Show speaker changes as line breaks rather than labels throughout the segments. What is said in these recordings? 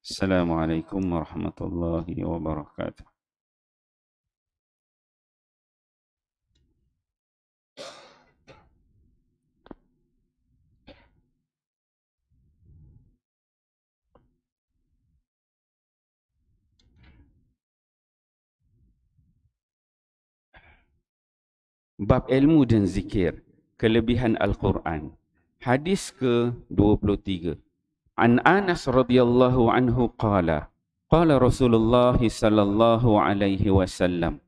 Assalamualaikum warahmatullahi wabarakatuh. Bab ilmu dan zikir, kelebihan Al-Quran. Hadis ke-23. An Anas radhiyallahu anhu qala, qala Rasulullah sallallahu alaihi wasallam,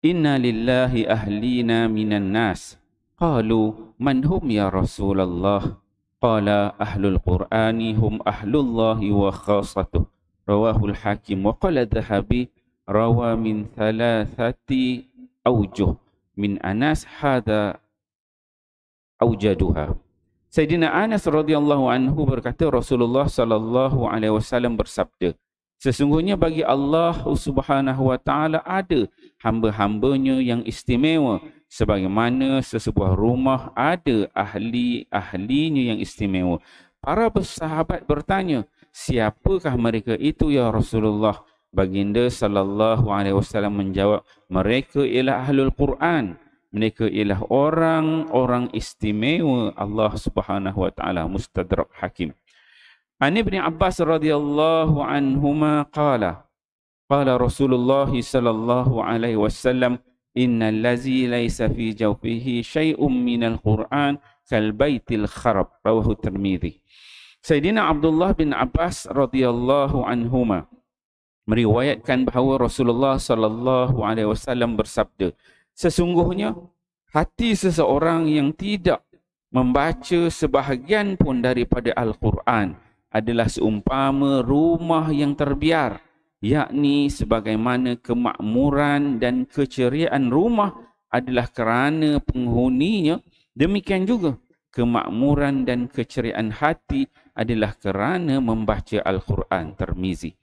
inna lillahi ahlina minan nas. Qalu, man hum ya Rasulullah? Qala ahlul Qur'ani hum ahlullahi wa khasatuh. Rawahul Hakim wa qala Dhahabi rawa min thalathati awjuh min Anas hadha awjaduha. Sayyidina Anas radhiyallahu anhu berkata Rasulullah sallallahu alaihi wasallam bersabda, sesungguhnya bagi Allah Subhanahu wa taala ada hamba-hambanya yang istimewa sebagaimana sesebuah rumah ada ahli-ahlinya yang istimewa. Para sahabat bertanya, siapakah mereka itu ya Rasulullah? Baginda sallallahu alaihi wasallam menjawab, mereka ialah ahlul Quran. Mereka ialah orang-orang istimewa Allah Subhanahu wa taala. Mustadrak Hakim. An Ibn Abbas radhiyallahu anhuma qala Rasulullah sallallahu alaihi wasallam, innal ladzi laisa fi jawfihi syai'un minal Qur'an kal baitil kharab. Rawahu Tirmizi. Sayyidina Abdullah bin Abbas radhiyallahu anhuma meriwayatkan bahawa Rasulullah sallallahu alaihi wasallam bersabda, sesungguhnya hati seseorang yang tidak membaca sebahagian pun daripada Al-Quran adalah seumpama rumah yang terbiar, yakni sebagaimana kemakmuran dan keceriaan rumah adalah kerana penghuninya, demikian juga kemakmuran dan keceriaan hati adalah kerana membaca Al-Quran. Tirmizi.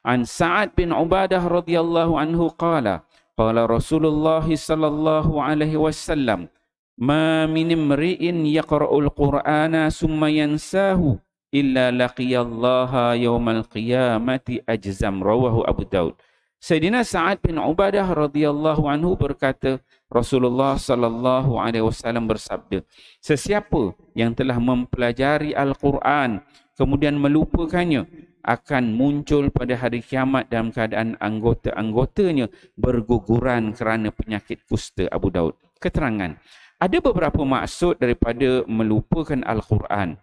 An Sa'ad bin Ubadah radhiyallahu anhu qala Rasulullah sallallahu alaihi wasallam, ma min imri'in yaqra'ul Qur'ana summa yansahu illa laqiyallaha yawmal qiyamati ajzam. Rawahu Abu Daud. Sayyidina Sa'ad bin Ubadah radhiyallahu anhu berkata, Rasulullah sallallahu alaihi wasallam bersabda, sesiapa yang telah mempelajari Al-Quran kemudian melupakannya akan muncul pada hari kiamat dalam keadaan anggota-anggotanya berguguran kerana penyakit kusta. Abu Daud. Keterangan. Ada beberapa maksud daripada melupakan Al-Quran.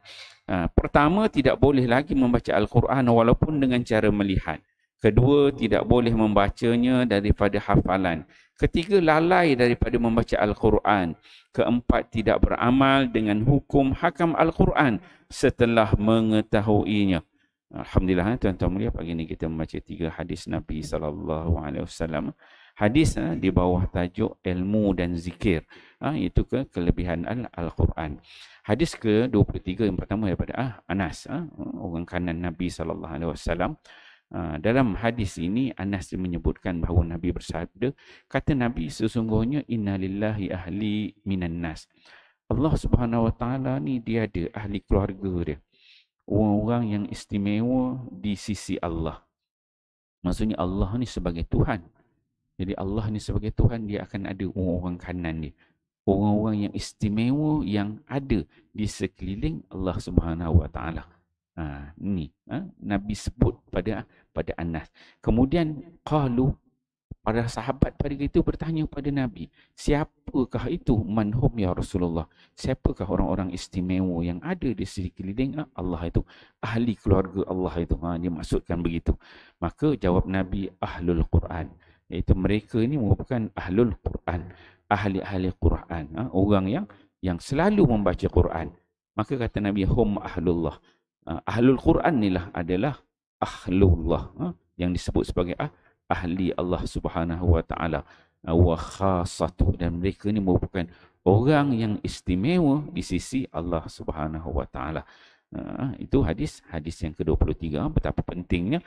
Pertama, tidak boleh lagi membaca Al-Quran walaupun dengan cara melihat. Kedua, tidak boleh membacanya daripada hafalan. Ketiga, lalai daripada membaca Al-Quran. Keempat, tidak beramal dengan hukum hakam Al-Quran setelah mengetahuinya. Alhamdulillah, tuan-tuan mulia, pagi ini kita membaca 3 hadis Nabi SAW. Hadis di bawah tajuk ilmu dan zikir, itu kelebihan Al-Quran. Hadis ke-23 yang pertama daripada Anas, orang kanan Nabi SAW. Dalam hadis ini Anas menyebutkan bahawa Nabi bersabda, kata Nabi, sesungguhnya innalillahi ahli minan nas. Allah Subhanahu wa taala ni dia ada ahli keluarga dia, orang-orang yang istimewa di sisi Allah. Maksudnya Allah ni sebagai Tuhan. Jadi Allah ni sebagai Tuhan, dia akan ada orang-orang kanan dia, orang-orang yang istimewa yang ada di sekeliling Allah Subhanahu wa taala. Nabi sebut pada Anas. Kemudian qalu, para sahabat pada itu bertanya kepada Nabi, siapakah itu manhum ya Rasulullah? Siapakah orang-orang istimewa yang ada di sekeliling Allah itu? Ahli keluarga Allah itu. Dia maksudkan begitu. Maka jawab Nabi, ahlul Quran. Iaitu mereka ini merupakan ahlul Quran. Ahli-ahli Quran. Orang yang selalu membaca Quran. Maka kata Nabi, hum ahlullah. Ahlul Quran inilah adalah ahlullah. Yang disebut sebagai ahli Allah Subhanahu wa taala, wa khassatuh, dan mereka ni merupakan orang yang istimewa di sisi Allah Subhanahu wa taala. Itu hadis yang ke-23. Betapa pentingnya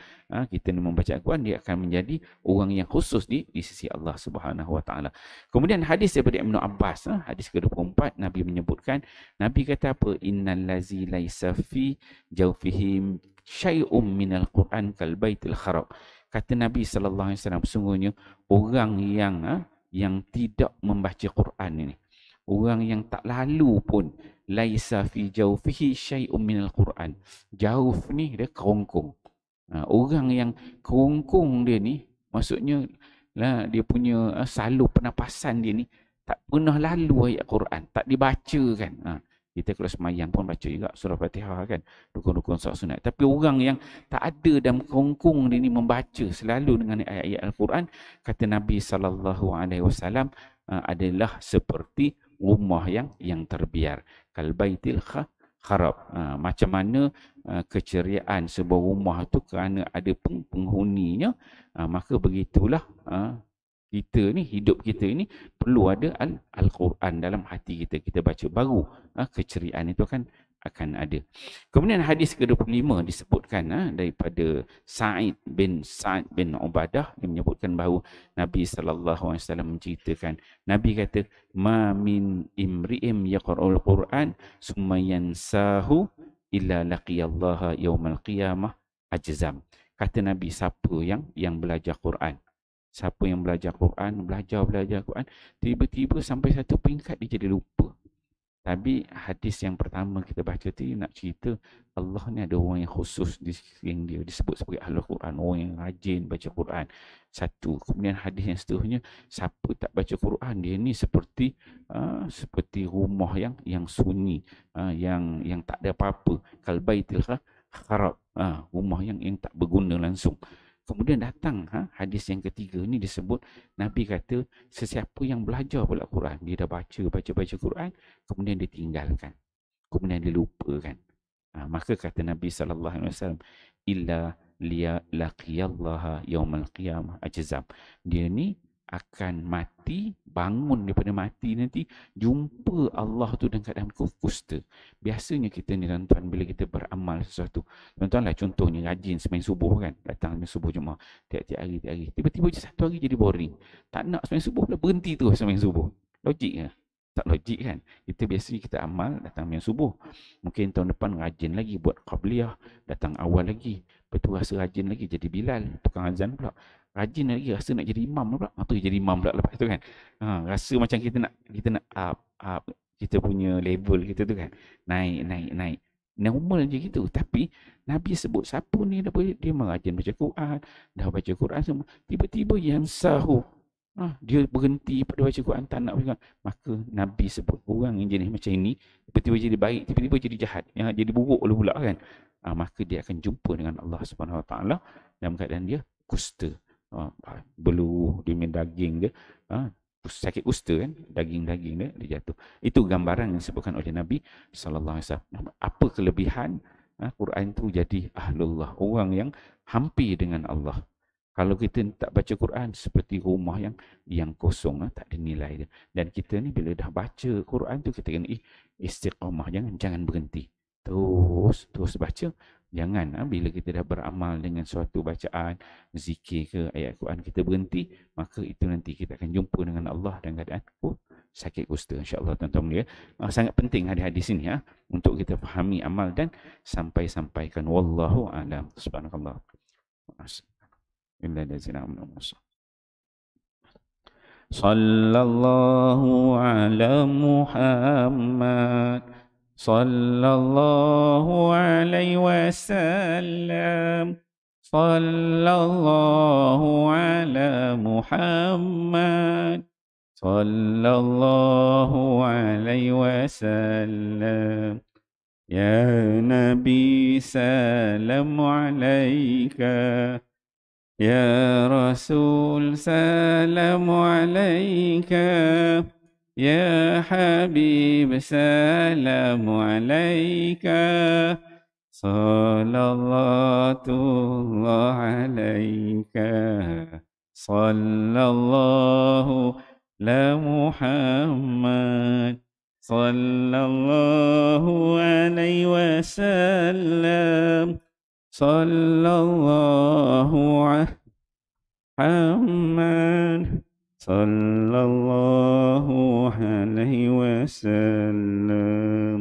kita membaca Al-Quran, dia akan menjadi orang yang khusus di sisi Allah Subhanahu wa taala. Kemudian hadis daripada Ibn Abbas, hadis ke-24, Nabi menyebutkan, Nabi kata apa? Innal ladzi laisa fi jawfihi syai'um minal Quran kal baitil kharab. Kata Nabi sallallahu alaihi wasallam, sungguhnya orang yang tidak membaca Quran ini, orang yang tak lalu pun, laisa fi jawfihi syai'um minal Quran. Jauf ni dia kerongkong. Orang yang kerongkong dia ni, maksudnya lah, dia punya salur pernafasan dia ni tak pernah lalu ayat Quran, tak dibaca kan. Kita kalau semayang pun baca juga surah Fatihah kan, rukun-rukun solat sunat. Tapi orang yang tak ada dalam kerongkong dia ni membaca selalu dengan ayat-ayat Al-Quran, kata Nabi SAW, adalah seperti rumah yang terbiar. Kal baitil kharab. Macam mana keceriaan sebuah rumah tu kerana ada penghuninya, maka begitulah kita ni, hidup kita ni perlu ada Al-Quran dalam hati kita. Kita baca baru keceriaan itu akan ada. Kemudian hadis ke-25 disebutkan daripada Sa'id bin Ubadah, yang menyebutkan bahawa Nabi SAW menceritakan, Nabi kata, ma min imri'im yaqra'ul Quran summa yansahu illa laqiyallaha yawmal qiyamah ajzam. Kata Nabi, siapa yang belajar Quran, siapa yang belajar Quran, belajar Quran, tiba-tiba sampai satu peringkat dia jadi lupa. Tapi hadis yang pertama kita baca tu nak cerita Allah ni ada orang yang khusus yang dia disebut sebagai Ahlul Quran, orang yang rajin baca Quran. Satu. Kemudian hadis yang seterusnya, siapa tak baca Quran, dia ni seperti rumah yang sunyi, yang tak ada apa-apa. Kal baitil kharab, rumah yang tak berguna langsung. Kemudian datang hadis yang ketiga ni disebut, Nabi kata sesiapa yang belajar pula Quran, dia dah baca Quran, kemudian dia tinggalkan, kemudian dia lupakan, maka kata Nabi SAW, illa laqiyallaha yawmal qiyamah ajzam. Dia ni akan mati, bangun daripada mati nanti, jumpa Allah tu dalam keadaan kusta. Biasanya kita ni tuan-tuan, bila kita beramal sesuatu, tuan-tuan lah contohnya rajin sembahyang subuh kan, datang sembahyang subuh Jumaat tiap-tiap hari, tiba-tiba satu hari jadi boring, tak nak sembahyang subuh pula, berhenti terus sembahyang subuh. Logik ke? Tak logik kan? Kita biasanya kita amal, datang sembahyang subuh, mungkin tahun depan rajin lagi buat qabliyah, datang awal lagi, lepas tu rasa rajin lagi jadi Bilal, tukang azan pula, rajin lagi rasa nak jadi imam pula, tu jadi imam pula lepas tu kan. Rasa macam kita nak up kita punya level kita tu kan, naik normal je gitu. Tapi Nabi sebut siapa ni dia merajin baca Quran, dah baca Quran semua, tiba-tiba yang sahu, dia berhenti pada baca Quran, tak nak baca, maka Nabi sebut orang yang jenis macam ini tiba-tiba jadi baik, tiba-tiba jadi jahat, jadi buruk pula kan. Maka dia akan jumpa dengan Allah Subhanahu Wa Taala dalam keadaan dia kusta, belu dia main daging dia, sakit kusta kan, daging dia jatuh. Itu gambaran yang disebutkan oleh Nabi sallallahu alaihi wasallam. Apa kelebihan Quran tu jadi ahlullah, orang yang hampir dengan Allah. Kalau kita tak baca Quran, seperti rumah yang kosong, tak ada nilai dia. Dan kita ni bila dah baca Quran tu, kita kena istiqamah, jangan berhenti. Terus baca. Jangan bila kita dah beramal dengan suatu bacaan, zikir ke ayat Quran, kita berhenti, maka itu nanti kita akan jumpa dengan Allah dan keadaan sakit kusta. InsyaAllah tuan-tuan, sangat penting hadis-hadis ini untuk kita fahami amal dan sampaikan. Wallahu a'lam. Subhanakallah. Sallallahu ala Muhammad sallallahu alaihi wasallam. Sallallahu ala Muhammad sallallahu alaihi wasallam. Ya Nabi salam alaika, Ya Rasul salam alaika, Ya Habib salam alaika, sallallahu alaika, sallallahu la Muhammad, sallallahu alaihi wasallam, sallallahu Muhammad, sallallahu alaihi wasallam.